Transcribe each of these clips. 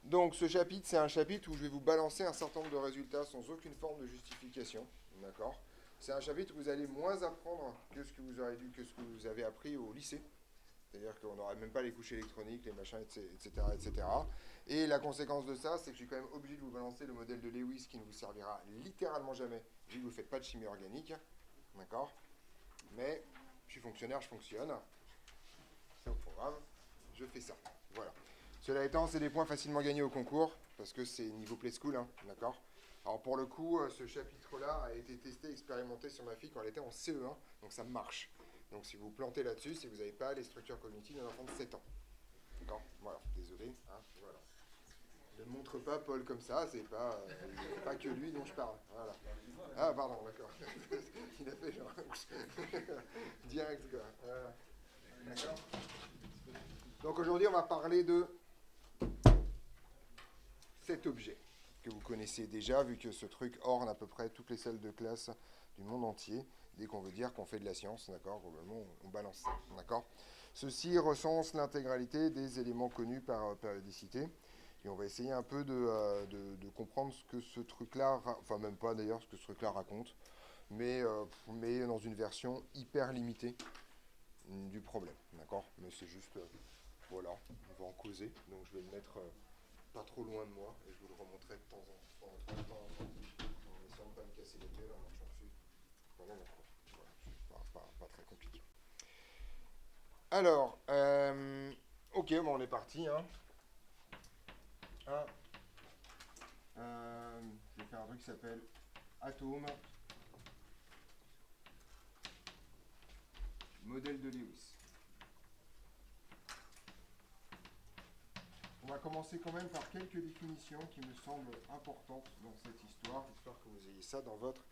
Donc ce chapitre, c'est un chapitre où je vais vous balancer un certain nombre de résultats sans aucune forme de justification. D'accord? C'est un chapitre où vous allez moins apprendre que ce que vous aurez dû, que ce que vous avez appris au lycée. C'est-à-dire qu'on n'aurait même pas les couches électroniques, les machins, etc., etc. Et la conséquence de ça, c'est que je suis quand même obligé de vous balancer le modèle de Lewis qui ne vous servira littéralement jamais, vu que vous ne faites pas de chimie organique. D'accord? Mais je suis fonctionnaire, je fonctionne. C'est au programme. Je fais ça. Voilà. Cela étant, c'est des points facilement gagnés au concours, parce que c'est niveau play school, hein, d'accord. Alors pour le coup, ce chapitre-là a été testé, expérimenté sur ma fille quand elle était en CE1, donc ça marche. Donc si vous plantez là-dessus, c'est que vous n'avez pas les structures cognitives d'un enfant de 7 ans. D'accord. Voilà, désolé. Hein, voilà. Ne montre pas Paul comme ça, c'est pas que lui dont je parle. Voilà. Ah, pardon, d'accord. Il a fait genre. Direct, quoi. Voilà. D'accord. Donc aujourd'hui, on va parler de cet objet que vous connaissez déjà, vu que ce truc orne à peu près toutes les salles de classe du monde entier. Dès qu'on veut dire qu'on fait de la science, d'accord, globalement, on balance ça, d'accord. Ceci recense l'intégralité des éléments connus par périodicité. Et on va essayer un peu de comprendre ce que ce truc-là, enfin même pas d'ailleurs ce que ce truc-là raconte, mais dans une version hyper limitée du problème, d'accord. Mais c'est juste, voilà, on va en causer, donc je vais le mettre pas trop loin de moi et je vous le remontrerai de temps en temps en essayant de pas me casser les pieds en marchant dessus. Voilà, voilà, pas très compliqué. Alors, ok, bon, on est parti. Hein. Un, je vais faire un truc qui s'appelle Atome, modèle de Lewis. On va commencer quand même par quelques définitions qui me semblent importantes dans cette histoire, histoire que vous ayez ça dans votre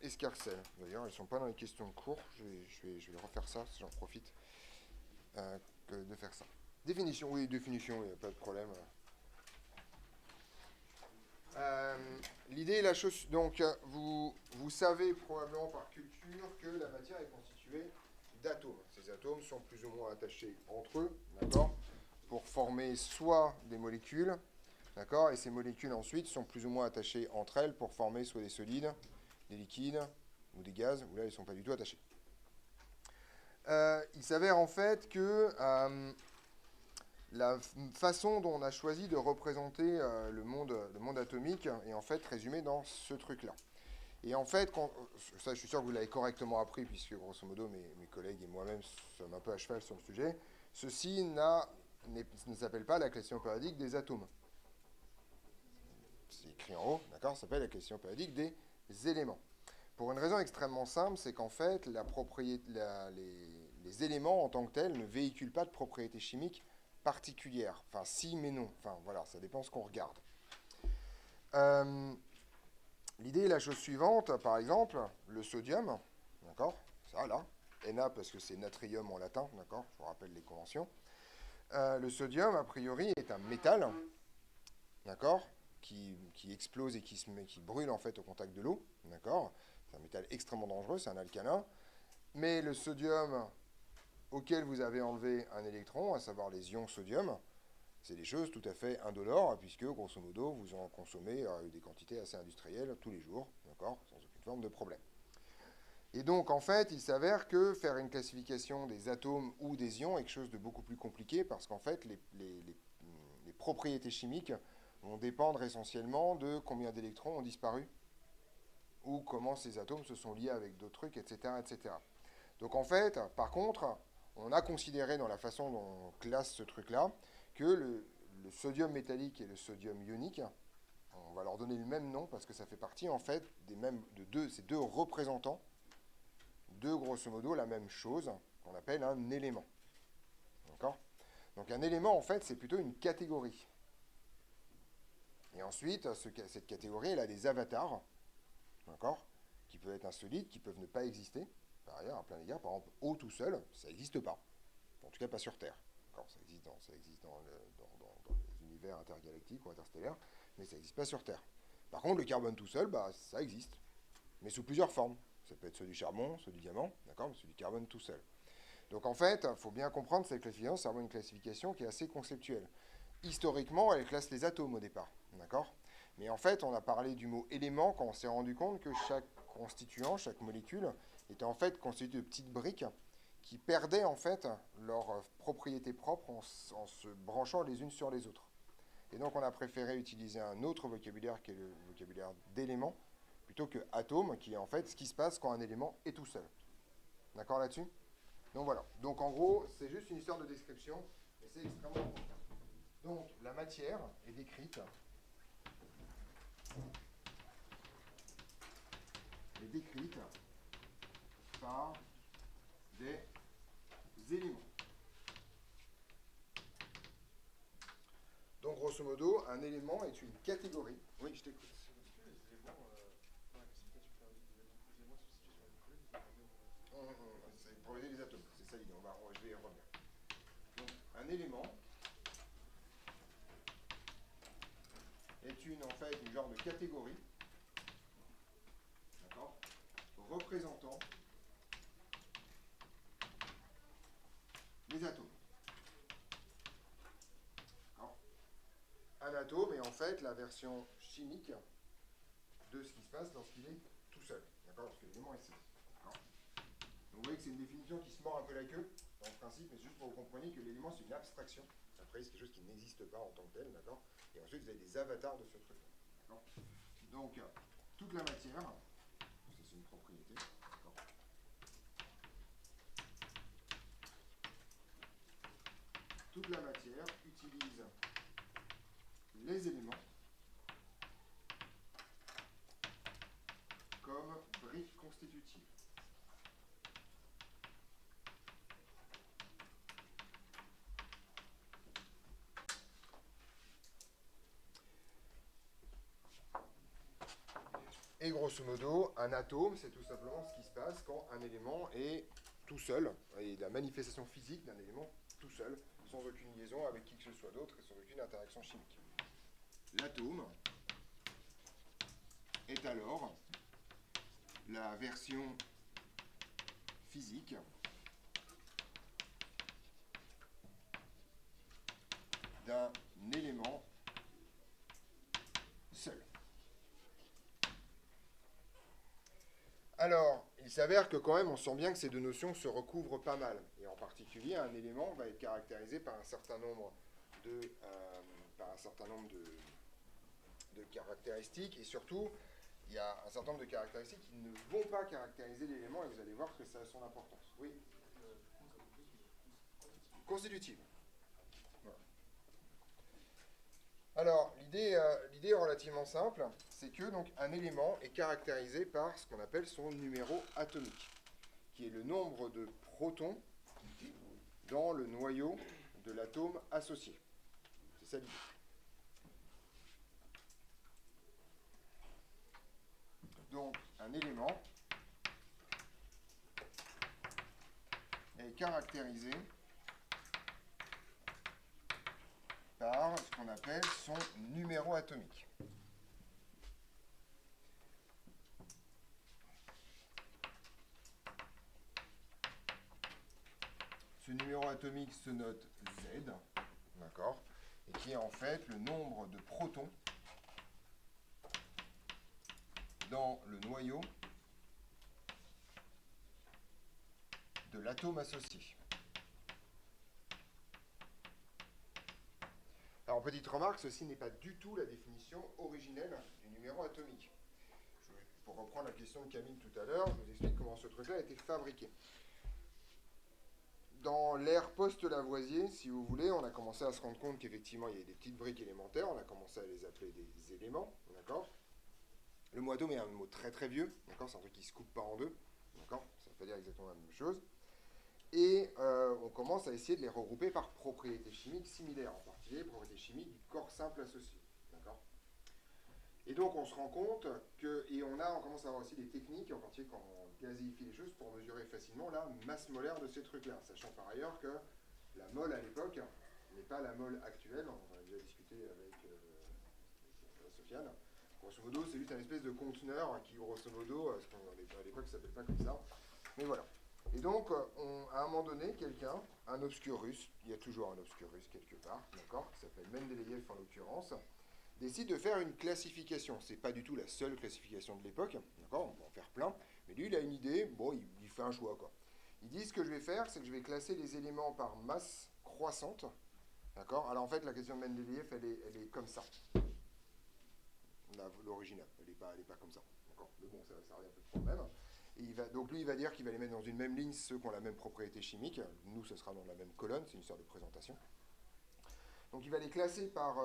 escarcelle. D'ailleurs, elles ne sont pas dans les questions de cours, je vais refaire ça, si j'en profite, de faire ça. Définition, oui, définition, il n'y a pas de problème. L'idée est la chose. Donc, vous savez probablement par culture que la matière est constituée d'atomes. Ces atomes sont plus ou moins attachés entre eux, d'accord, pour former soit des molécules, d'accord, et ces molécules ensuite sont plus ou moins attachées entre elles pour former soit des solides, des liquides ou des gaz, où là ils ne sont pas du tout attachés. Il s'avère en fait que la façon dont on a choisi de représenter le monde atomique est en fait résumée dans ce truc-là. Et en fait, ça je suis sûr que vous l'avez correctement appris, puisque grosso modo mes collègues et moi-même sommes un peu à cheval sur le sujet, ceci ne s'appelle pas la question périodique des atomes. C'est écrit en haut, d'accord, ça s'appelle la question périodique des éléments. Pour une raison extrêmement simple, c'est qu'en fait, les éléments en tant que tels ne véhiculent pas de propriétés chimiques particulières. Enfin, si, mais non. Enfin, voilà, ça dépend ce qu'on regarde. Euh, L'idée est la chose suivante, par exemple, le sodium, d'accord, ça là, Na parce que c'est natrium en latin, d'accord, je vous rappelle les conventions. Le sodium, a priori, est un métal, d'accord, qui explose et qui brûle en fait au contact de l'eau, d'accord. C'est un métal extrêmement dangereux, c'est un alcalin. Mais le sodium auquel vous avez enlevé un électron, à savoir les ions sodium, c'est des choses tout à fait indolores, puisque grosso modo, vous en consommez des quantités assez industrielles tous les jours, d'accord, sans aucune forme de problème. Et donc, en fait, il s'avère que faire une classification des atomes ou des ions est quelque chose de beaucoup plus compliqué, parce qu'en fait, les propriétés chimiques vont dépendre essentiellement de combien d'électrons ont disparu, ou comment ces atomes se sont liés avec d'autres trucs, etc., etc. Donc en fait, par contre, on a considéré dans la façon dont on classe ce truc-là que le sodium métallique et le sodium ionique, on va leur donner le même nom parce que ça fait partie en fait ces deux représentants de grosso modo la même chose qu'on appelle un élément. D'accord. Donc un élément en fait c'est plutôt une catégorie. Et ensuite, cette catégorie elle a des avatars, d'accord, qui peuvent être insolites, qui peuvent ne pas exister. Par ailleurs, à plein égard, par exemple, eau tout seul, ça n'existe pas. En tout cas, pas sur Terre. Ça existe dans les univers intergalactiques ou interstellaires, mais ça n'existe pas sur Terre. Par contre, le carbone tout seul, bah, ça existe, mais sous plusieurs formes. Ça peut être celui du charbon, celui du diamant, d'accord, mais celui du carbone tout seul. Donc en fait, il faut bien comprendre cette classification, c'est vraiment une classification qui est assez conceptuelle. historiquement, elle classe les atomes au départ. D'accord? Mais en fait, on a parlé du mot élément quand on s'est rendu compte que chaque constituant, chaque molécule, était en fait constituée de petites briques qui perdaient en fait leurs propriétés propres en se branchant les unes sur les autres. Et donc on a préféré utiliser un autre vocabulaire qui est le vocabulaire d'élément, plutôt que atome, qui est en fait ce qui se passe quand un élément est tout seul. D'accord là-dessus? Donc voilà. Donc en gros, c'est juste une histoire de description, mais c'est extrêmement important. Donc la matière est décrite, par des éléments. Donc grosso modo, un élément est une catégorie. Oui, je t'écoute. C'est pour aider les atomes, c'est ça l'idée, je vais y revenir. Donc, un élément est en fait une genre de catégorie, d'accord, représentant les atomes. D'accord. Un atome est en fait la version chimique de ce qui se passe lorsqu'il est tout seul, d'accord, parce que l'élément est seul. Donc vous voyez que c'est une définition qui se mord un peu la queue, dans le principe, mais c'est juste pour que vous compreniez que l'élément c'est une abstraction. Après, c'est quelque chose qui n'existe pas en tant que tel, d'accord. Et ensuite, vous avez des avatars de ce truc-là. D'accord. Donc, toute la matière, ça c'est une propriété, d'accord. Toute la matière utilise les éléments comme briques constitutives. Et grosso modo, un atome, c'est tout simplement ce qui se passe quand un élément est tout seul, et la manifestation physique d'un élément tout seul, sans aucune liaison avec qui que ce soit d'autre et sans aucune interaction chimique. L'atome est alors la version physique d'un élément seul. Alors, il s'avère que quand même, on sent bien que ces deux notions se recouvrent pas mal. Et en particulier, un élément va être caractérisé par un certain nombre de caractéristiques. Et surtout, il y a un certain nombre de caractéristiques qui ne vont pas caractériser l'élément, et vous allez voir que ça a son importance. Oui. Constitutive. Voilà. Alors, l'idée est relativement simple, c'est que donc, un élément est caractérisé par ce qu'on appelle son numéro atomique, qui est le nombre de protons dans le noyau de l'atome associé. C'est ça l'idée. Donc, un élément est caractérisé par ce qu'on appelle son numéro atomique. Ce numéro atomique se note Z, d'accord, et qui est en fait le nombre de protons dans le noyau de l'atome associé. Alors, petite remarque, ceci n'est pas du tout la définition originelle du numéro atomique. Pour reprendre la question de Camille tout à l'heure, je vous explique comment ce truc-là a été fabriqué. Dans l'ère post-Lavoisier, si vous voulez, on a commencé à se rendre compte qu'effectivement, il y avait des petites briques élémentaires, on a commencé à les appeler des éléments, d'accord. Le mot atome est un mot très très vieux, d'accord, c'est un truc qui se coupe pas en deux, d'accord, ça ne veut pas dire exactement la même chose. Et on commence à essayer de les regrouper par propriétés chimiques similaires, en particulier propriétés chimiques du corps simple associé. D'accord. Et donc on se rend compte que, et on commence à avoir aussi des techniques, en particulier quand on gazifie les choses, pour mesurer facilement la masse molaire de ces trucs-là, sachant par ailleurs que la mole à l'époque n'est pas la mole actuelle, on en a déjà discuté avec Sofiane. Grosso modo, c'est juste un espèce de conteneur qui, grosso modo, à l'époque, ça ne s'appelle pas comme ça. Mais voilà. Et donc, à un moment donné, quelqu'un, un obscur russe, il y a toujours un obscur russe quelque part, d'accord, qui s'appelle Mendeleïev en l'occurrence, décide de faire une classification. C'est pas du tout la seule classification de l'époque, d'accord, on peut en faire plein, mais lui, il a une idée, bon, il fait un choix, quoi. Il dit, ce que je vais faire, c'est que je vais classer les éléments par masse croissante, d'accord. Alors en fait, la question de Mendeleïev, elle est comme ça, l'original, elle est pas comme ça, d'accord. Mais bon, ça revient un peu de problème. Et donc lui, il va dire qu'il va les mettre dans une même ligne, ceux qui ont la même propriété chimique. Nous, ce sera dans la même colonne, c'est une sorte de présentation. Donc il va les classer par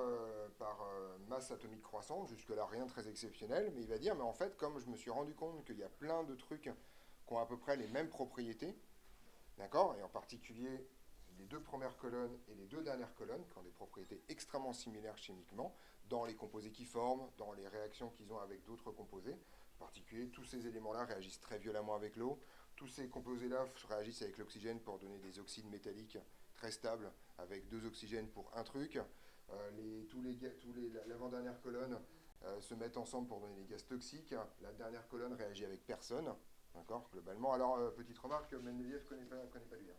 masse atomique croissante, jusque-là rien de très exceptionnel, mais il va dire, mais en fait, comme je me suis rendu compte qu'il y a plein de trucs qui ont à peu près les mêmes propriétés, d'accord, et en particulier les deux premières colonnes et les deux dernières colonnes, qui ont des propriétés extrêmement similaires chimiquement, dans les composés qu'ils forment, dans les réactions qu'ils ont avec d'autres composés. En particulier, tous ces éléments-là réagissent très violemment avec l'eau. Tous ces composés-là réagissent avec l'oxygène pour donner des oxydes métalliques très stables, avec deux oxygènes pour un truc. L'avant-dernière colonne se mettent ensemble pour donner des gaz toxiques. La dernière colonne réagit avec personne, d'accord, globalement. Alors, petite remarque, Mendeleïev ne connaît pas lui. Hein.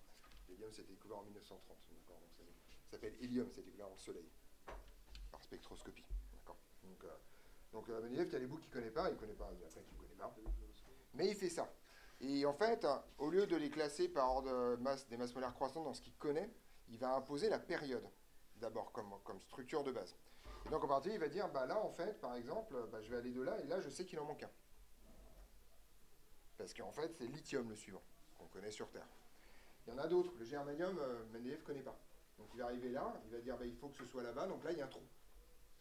L'hélium, c'était découvert en 1930, d'accord, donc ça s'appelle hélium, c'est découvert en soleil, par spectroscopie, d'accord. Mendeleïev, il y a des bouts qu'il ne connaît pas, il y en a plein qu'il ne connaît pas. Mais il fait ça. Et en fait, au lieu de les classer par ordre de masse, des masses molaires croissantes dans ce qu'il connaît, il va imposer la période, d'abord, comme structure de base. Et donc en particulier, il va dire, bah là, en fait, par exemple, bah, je vais aller de là, et là, je sais qu'il en manque un. Parce qu'en fait, c'est lithium le suivant, qu'on connaît sur Terre. Il y en a d'autres. Le germanium, Mendeleïev ne connaît pas. Donc il va arriver là, il va dire, bah, il faut que ce soit là-bas, donc là, il y a un trou.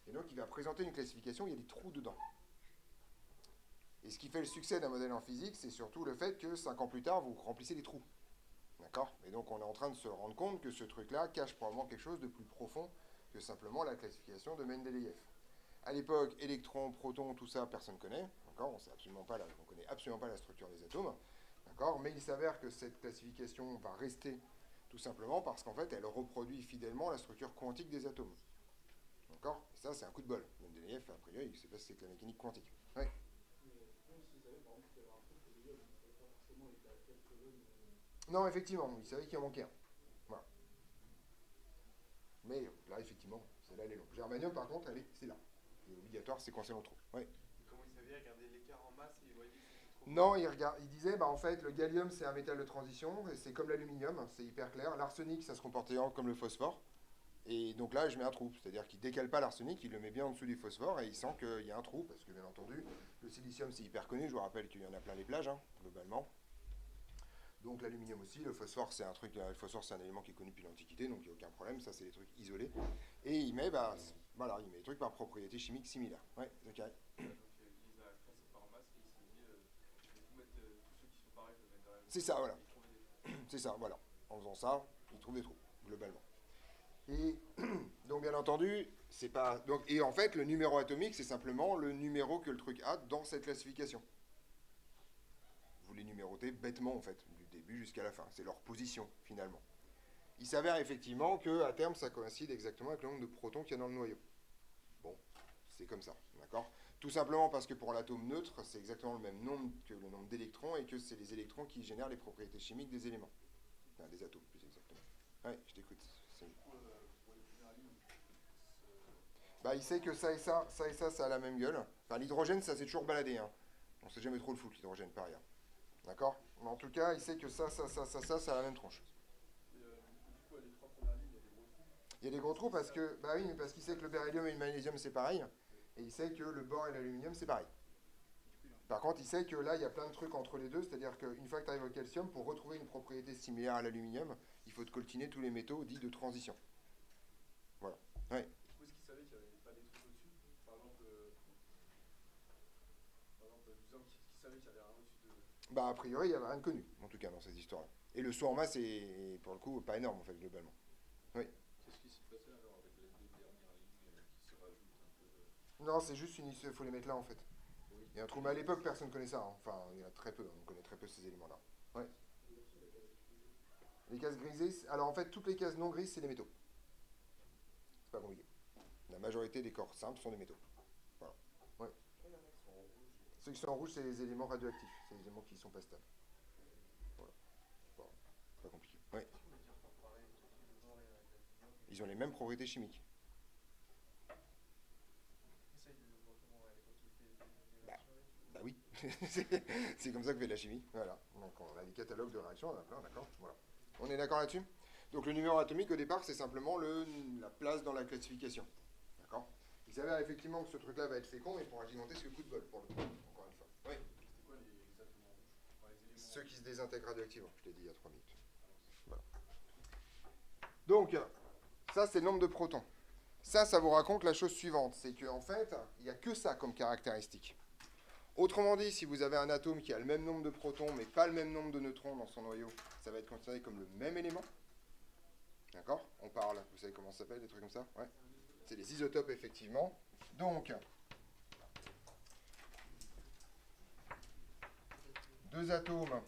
Et donc il va présenter une classification, il y a des trous dedans. Et ce qui fait le succès d'un modèle en physique, c'est surtout le fait que 5 ans plus tard, vous remplissez les trous. D'accord. Et donc on est en train de se rendre compte que ce truc-là cache probablement quelque chose de plus profond que simplement la classification de Mendeleïev. À l'époque, électrons, protons, tout ça, personne ne connaît. D'accord. On connaît absolument pas la structure des atomes. D'accord. Mais il s'avère que cette classification va rester tout simplement parce qu'en fait, elle reproduit fidèlement la structure quantique des atomes. D'accord. Et ça, c'est un coup de bol. Mendeleïev, a priori, il ne sait pas si c'est que la mécanique quantique. Ouais. Non, effectivement, il savait qu'il en manquait un. Voilà. Mais là, effectivement, celle-là, elle est longue. Germanium, par contre, c'est là. C'est obligatoire, c'est coincé dans le trou. Oui. Comment il savait regarder l'écart en masse et il voyait que c'était trop grand? Non, il disait, bah, en fait, le gallium, c'est un métal de transition, et c'est comme l'aluminium, c'est hyper clair. L'arsenic, ça se comportait comme le phosphore. Et donc là, je mets un trou. C'est-à-dire qu'il décale pas l'arsenic, il le met bien en dessous du phosphore, et il sent qu'il y a un trou, parce que, bien entendu, le silicium, c'est hyper connu. Je vous rappelle qu'il y en a plein les plages, hein, globalement. Donc l'aluminium aussi, le phosphore c'est un élément qui est connu depuis l'Antiquité, donc il n'y a aucun problème, ça c'est des trucs isolés. Et il met, voilà, il met des trucs par propriété chimique similaire. Ouais, ok. Ouais, donc il les a classés par masse et il s'est dit je vais tout mettre, tous ceux qui sont pareils, je vais mettre dans la même C'est ça, colonne voilà. et il trouvait des trous. C'est ça, voilà. En faisant ça, il trouve des trous, globalement. Et donc bien entendu, c'est pas. Donc, et en fait, le numéro atomique, c'est simplement le numéro que le truc a dans cette classification. Vous les numérotez bêtement en fait, du début jusqu'à la fin. C'est leur position finalement. Il s'avère effectivement qu'à terme, ça coïncide exactement avec le nombre de protons qu'il y a dans le noyau. Bon, c'est comme ça, d'accord. Tout simplement parce que pour l'atome neutre, c'est exactement le même nombre que le nombre d'électrons et que c'est les électrons qui génèrent les propriétés chimiques des éléments. Enfin, des atomes, plus exactement. Ouais, je t'écoute. Du coup, pour les généraliser, Bah, il sait que ça a la même gueule. Enfin, l'hydrogène, ça s'est toujours baladé. Hein. On sait jamais trop le foutre, l'hydrogène, par ailleurs. D'accord. Mais en tout cas, il sait que ça a la même tronche. du coup, les trois premières lignes, il y a des gros trous. Il y a des gros trous parce que, bah oui, parce qu'il sait que le beryllium et le magnésium c'est pareil, et il sait que le bore et l'aluminium c'est pareil. Par contre, il sait que là, il y a plein de trucs entre les deux, c'est-à-dire qu'une fois que tu arrives au calcium, pour retrouver une propriété similaire à l'aluminium, il faut te coltiner tous les métaux dits de transition. Voilà. Ouais. Du coup, est-ce qu'il savait qu'il n'y avait pas des trucs au-dessus? Disons qu'il savait qu'il y avait rien au-dessus de. Bah, a priori, il n'y avait rien de connu, en tout cas, dans ces histoires-là. Et le saut en masse est, pour le coup, pas énorme, en fait, globalement. Oui. Qu'est-ce qui s'est passé alors avec les deux dernières lignes qui se rajoutent un peu Non, c'est juste il faut les mettre là, en fait. Oui. Il y a un trou, mais à l'époque, personne ne connaît ça. Hein. Enfin, il y en a très peu, hein. On connaît très peu ces éléments-là. Ouais. Les cases grisées, alors en fait, toutes les cases non grises, c'est des métaux. C'est pas compliqué. La majorité des corps simples sont des métaux. Voilà. Ouais. Ceux qui sont en rouge, c'est les éléments radioactifs. C'est les éléments qui ne sont pas stables. Voilà. pas compliqué. Oui. Ils ont les mêmes propriétés chimiques. Bah oui, c'est comme ça que fait la chimie. Voilà. Donc on a des catalogues de réactions, on en a plein, d'accord. Voilà. On est d'accord là-dessus? Donc le numéro atomique au départ, c'est simplement la place dans la classification. D'accord? Il s'avère effectivement que ce truc-là va être fécond, mais pour un gigantesque coup de bol, pour le coup. Encore une fois. Oui. C'était quoi les atomes rouges? Enfin, les éléments Ceux qui se désintègrent radioactivement, je l'ai dit il y a 3 minutes. Voilà. Donc, ça c'est le nombre de protons. Ça vous raconte la chose suivante, c'est qu'en fait, il n'y a que ça comme caractéristique. Autrement dit, si vous avez un atome qui a le même nombre de protons, mais pas le même nombre de neutrons dans son noyau, ça va être considéré comme le même élément. D'accord? On parle, vous savez comment ça s'appelle, des trucs comme ça? Ouais. C'est les isotopes, effectivement. Donc, deux atomes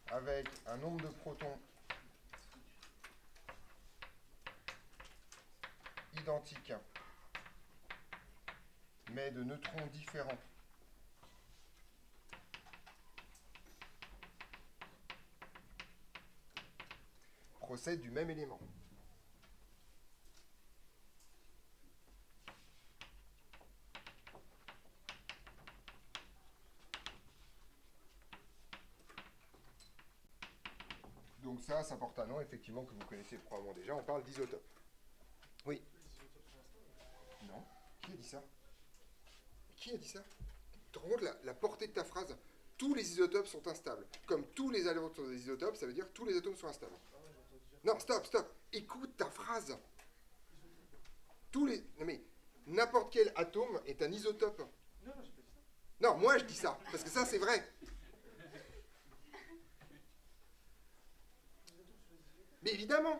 avec un nombre de protons identique, mais de neutrons différents. Procèdent du même élément. Donc ça porte un nom, effectivement, que vous connaissez probablement déjà. On parle d'isotope. Oui. Non. Qui a dit ça? Qui a dit ça? Tu te rends compte la portée de ta phrase? Tous les isotopes sont instables. Comme tous les atomes sont des isotopes, ça veut dire tous les atomes sont instables. Non, stop. Écoute ta phrase. Non mais, n'importe quel atome est un isotope. Non, j'ai pas dit ça. Non, moi je dis ça, parce que ça c'est vrai. Mais évidemment,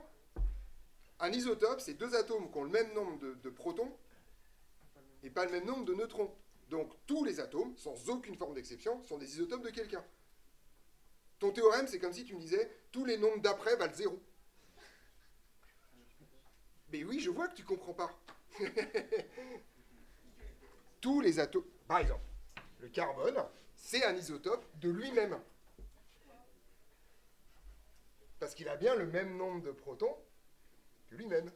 un isotope, c'est deux atomes qui ont le même nombre de protons et pas le même nombre de neutrons. Donc tous les atomes, sans aucune forme d'exception, sont des isotopes de quelqu'un. Ton théorème, c'est comme si tu me disais tous les nombres d'après valent 0. Mais oui, je vois que tu comprends pas. Tous les atomes... Par exemple, le carbone, c'est un isotope de lui-même. Parce qu'il a bien le même nombre de protons que lui-même.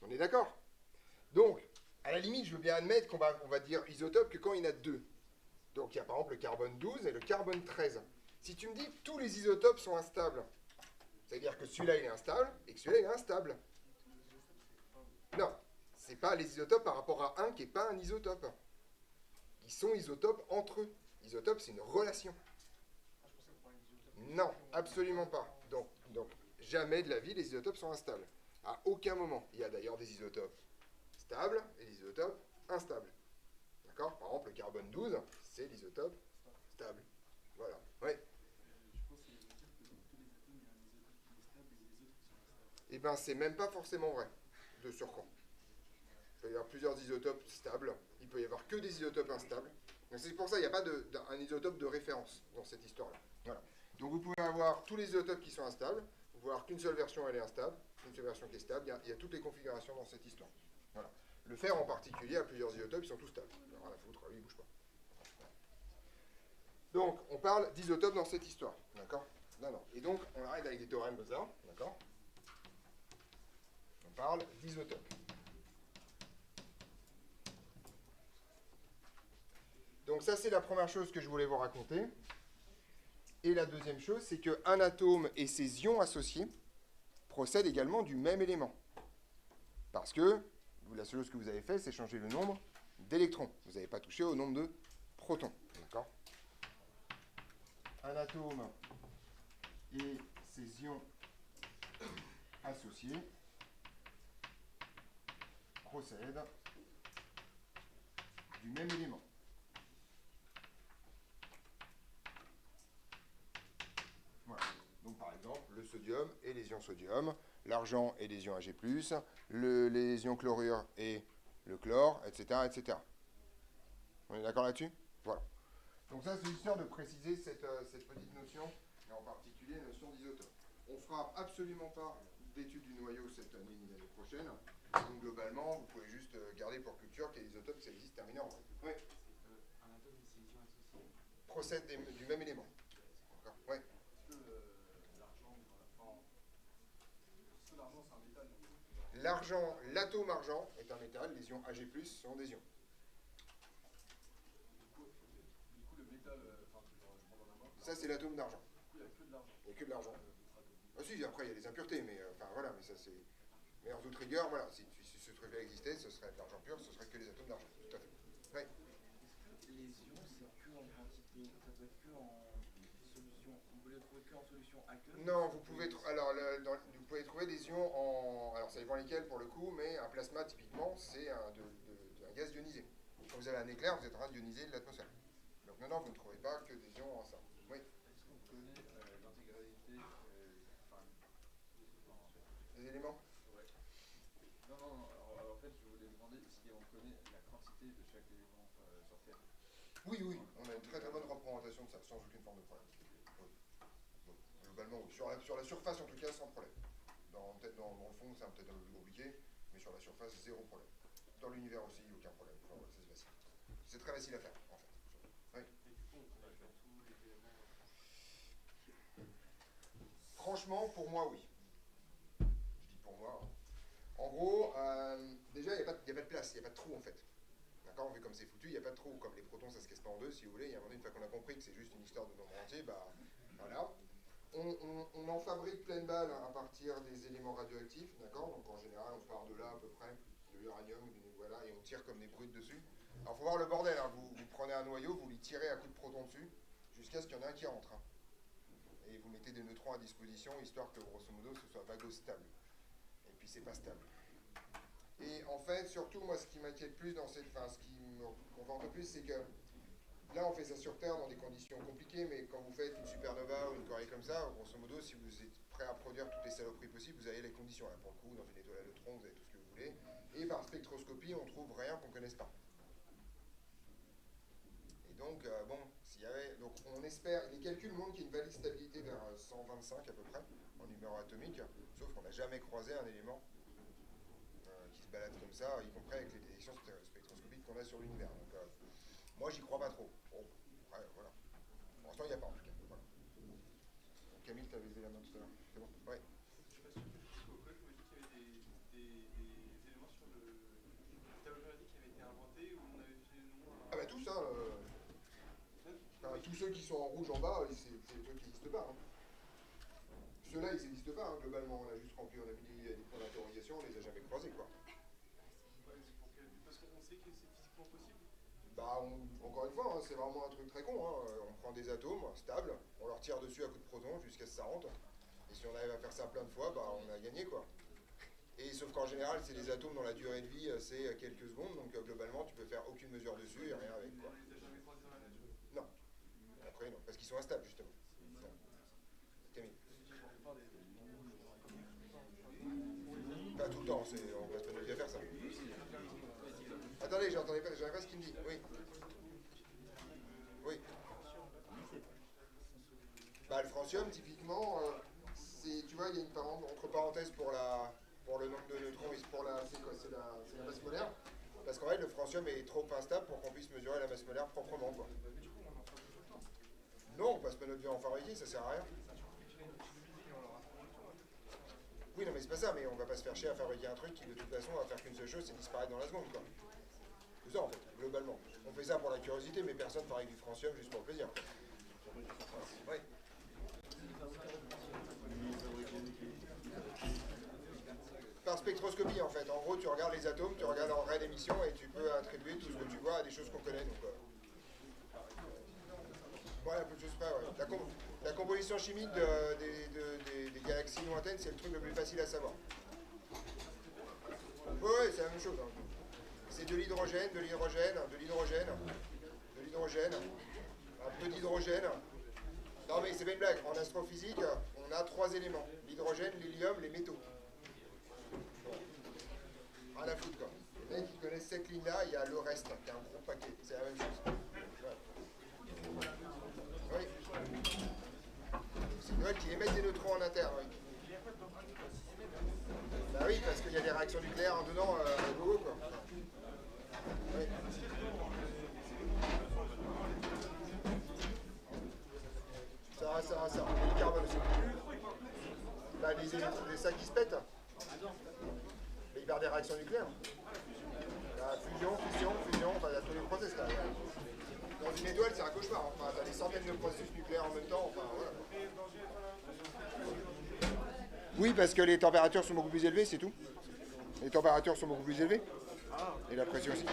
On est d'accord? Donc, à la limite, je veux bien admettre qu'on va dire isotope que quand il y en a deux. Donc, il y a par exemple le carbone 12 et le carbone 13. Si tu me dis que tous les isotopes sont instables, c'est-à-dire que celui-là, il est instable et que celui-là, il est instable. Non, c'est pas les isotopes par rapport à un qui n'est pas un isotope. Ils sont isotopes entre eux. Isotope, c'est une relation. Non, absolument pas. Donc, jamais de la vie, les isotopes sont instables. À aucun moment. Il y a d'ailleurs des isotopes stables et des isotopes instables. D'accord? Par exemple, le carbone 12, c'est l'isotope stable. Voilà. Oui. Je pense que ça veut dire que dans tous les atomes, il y a un isotope qui est stable et les autres qui sont instables. Eh bien, c'est même pas forcément vrai, de surcroît. Il peut y avoir plusieurs isotopes stables. Il peut y avoir que des isotopes instables. Donc, c'est pour ça qu'il n'y a pas un isotope de référence dans cette histoire-là. Voilà. Donc vous pouvez avoir tous les isotopes qui sont instables, vous pouvez avoir qu'une seule version elle est instable, une seule version qui est stable, il y a toutes les configurations dans cette histoire. Voilà. Le fer en particulier a plusieurs isotopes, ils sont tous stables. Rien à foutre, lui il bouge pas. Voilà. Donc on parle d'isotopes dans cette histoire. D'accord? Non. Et donc on arrête avec des théorèmes comme ça. D'accord? On parle d'isotopes. Donc ça c'est la première chose que je voulais vous raconter. Et la deuxième chose, c'est qu'un atome et ses ions associés procèdent également du même élément. Parce que la seule chose que vous avez fait, c'est changer le nombre d'électrons. Vous n'avez pas touché au nombre de protons. D'accord? Un atome et ses ions associés procèdent du même élément. Voilà. Donc par exemple, le sodium et les ions sodium, l'argent et les ions Ag+, les ions chlorure et le chlore, etc., etc. On est d'accord là-dessus? Voilà. Donc ça, c'est histoire de préciser cette petite notion, et en particulier la notion d'isotope. On ne fera absolument pas d'études du noyau cette année ni l'année prochaine. Donc globalement, vous pouvez juste garder pour culture qu'il y a des isotopes, ça existe terminé en vrai. Oui. Un atome et ses ions associés. procèdent du même élément. D'accord. Ouais. Est-ce que l'argent, enfin, est-ce que l'argent c'est un métal? L'argent, l'atome argent est un métal, les ions Ag+ sont des ions. Du coup, le métal, enfin, je prends dans la main. Ça, c'est l'atome d'argent. Du coup, il n'y a que de l'argent. Il n'y a que de l'argent. Ah si, après, il y a des impuretés, mais enfin voilà, mais ça c'est... Mais en toute rigueur, voilà, si ce truc-là existait, ce serait de l'argent pur, ce serait que les atomes d'argent, tout à fait. Ouais. Les ions, c'est que en quantité, ça peut être que en solution. On peut les trouver que en solution aqueuse. Non, vous pouvez, vous pouvez trouver des ions en... Alors ça dépend lesquels pour le coup, mais un plasma typiquement, c'est un gaz ionisé. Quand vous avez un éclair, vous êtes en train d'ioniser l'atmosphère. Donc non, vous ne trouvez pas que des ions en ça. Oui. Est-ce qu'on connaît l'intégralité, enfin, Les éléments? ouais. Non, alors, en fait, je voulais demander si on connaît la quantité de chaque élément sur Terre. Oui, on a une très très bonne représentation de ça, sans aucune forme de problème. Oui. Donc, globalement, oui. Sur la surface en tout cas, sans problème. Peut-être dans le fond, c'est peut-être un peu plus compliqué, mais sur la surface, zéro problème. Dans l'univers aussi, aucun problème. Enfin, voilà, ça c'est facile. C'est très facile à faire, en fait. Oui. Et du coup, on connaît tous les éléments. Franchement, pour moi, oui. Je dis pour moi. Hein. En gros, déjà, il n'y a pas de place, il n'y a pas de trou en fait. D'accord, vu comme c'est foutu, il n'y a pas de trou. Comme les protons, ça se casse pas en deux, si vous voulez. Il y a un moment donné, une fois qu'on a compris que c'est juste une histoire de nombre entier, bah voilà. On en fabrique plein de balles à partir des éléments radioactifs, d'accord. Donc en général, on part de là à peu près, de l'uranium, voilà, et on tire comme des brutes dessus. Alors faut voir le bordel, hein. Vous prenez un noyau, vous lui tirez à coups de proton dessus, jusqu'à ce qu'il y en ait un qui rentre. Hein. Et vous mettez des neutrons à disposition, histoire que grosso modo ce soit vago stable. Et puis c'est pas stable. Et en fait, surtout, moi, ce qui m'inquiète plus dans cette... Enfin, ce qui me conforte le plus, c'est que là, on fait ça sur Terre dans des conditions compliquées, mais quand vous faites une supernova ou une corée comme ça, grosso modo, si vous êtes prêt à produire toutes les saloperies possibles, vous avez les conditions. Là, pour le coup, dans une étoile à neutrons, vous avez tout ce que vous voulez. Et par spectroscopie, on trouve rien qu'on ne connaisse pas. Et donc, bon, s'il y avait... Donc, on espère... Les calculs montrent qu'il y a une valide stabilité vers 125 à peu près, en numéro atomique, sauf qu'on n'a jamais croisé un élément qui se balade comme ça, y compris avec les détections spectroscopiques qu'on a sur l'univers. Donc, moi, j'y crois pas trop. Bon, après, voilà. Pour l'instant, il n'y a pas, en tout cas. Voilà. Donc, Camille, tu avais levé la main tout à l'heure. C'est bon? Ouais. Je suis pas sûr. Au collège, vous m'avez dit qu'il y avait des éléments sur le tableau périodique qui avaient été inventés, où on avait fait le nom à... Ah bah tous, hein. Tous ceux qui sont en rouge en bas, c'est des trucs qui n'existent pas. Hein. Ceux-là, ils n'existent pas, hein, globalement. On a juste rempli, on a mis des points d'interrogation, on les a jamais croisés, quoi. Parce qu'on sait que c'est physiquement possible. Bah, encore une fois, hein, c'est vraiment un truc très con. Hein. On prend des atomes stables, on leur tire dessus à coups de protons jusqu'à ce que ça rentre. Et si on arrive à faire ça plein de fois, bah, on a gagné, quoi. Et sauf qu'en général, c'est des atomes dont la durée de vie, c'est quelques secondes. Donc, globalement, tu peux faire aucune mesure dessus et rien avec, quoi. On les a jamais croisés dans la nature. Non. Après, non. Parce qu'ils sont instables, justement. Non. Camille. Pas tout le temps, on passe pas notre vie à faire ça. Attendez, j'avais pas ce qu'il me dit. Oui. Oui. Bah, le francium, typiquement, tu vois, il y a une entre parenthèses pour le nombre de neutrons, c'est quoi? C'est la masse molaire. Parce qu'en fait, le francium est trop instable pour qu'on puisse mesurer la masse molaire proprement, quoi. Non, on passe pas notre vie à en fabriquer, ça sert à rien. Oui, non, mais c'est pas ça, mais on va pas se faire chier à fabriquer un truc qui, de toute façon, va faire qu'une seule chose, c'est disparaître dans la seconde, quoi. C'est ça, en fait, globalement. On fait ça pour la curiosité, mais personne fabrique du francium juste pour le plaisir. Oui. Par spectroscopie, en fait. En gros, tu regardes les atomes, tu regardes en raie d'émission, et tu peux attribuer tout ce que tu vois à des choses qu'on connaît, donc... Ouais, un peu de choses près, ouais. La composition chimique des galaxies lointaines, c'est le truc le plus facile à savoir. Ouais, c'est la même chose. Hein. C'est de l'hydrogène, de l'hydrogène, de l'hydrogène, de l'hydrogène, un peu d'hydrogène. Non mais c'est pas une blague. En astrophysique, on a 3 éléments. L'hydrogène, l'hélium, les métaux. Bon. Rien à foutre, quoi. Les mecs qui connaissent cette ligne-là, il y a le reste, qui est un gros paquet. C'est la même chose. Ouais. Oui. C'est Noël qui émet des neutrons en interne, oui. Bah oui, parce qu'il y a des réactions nucléaires en dedans, gogo, quoi. Oui. des sacs qui se pètent. Mais il perd des réactions nucléaires. Il y a fusion, fission, fusion, enfin, il y a tous les process là. Dans une étoile, c'est un cauchemar. Enfin, t'as des centaines de processus nucléaires en même temps. Enfin, voilà. Oui, parce que les températures sont beaucoup plus élevées, c'est tout. Les températures sont beaucoup plus élevées. Et la pression aussi.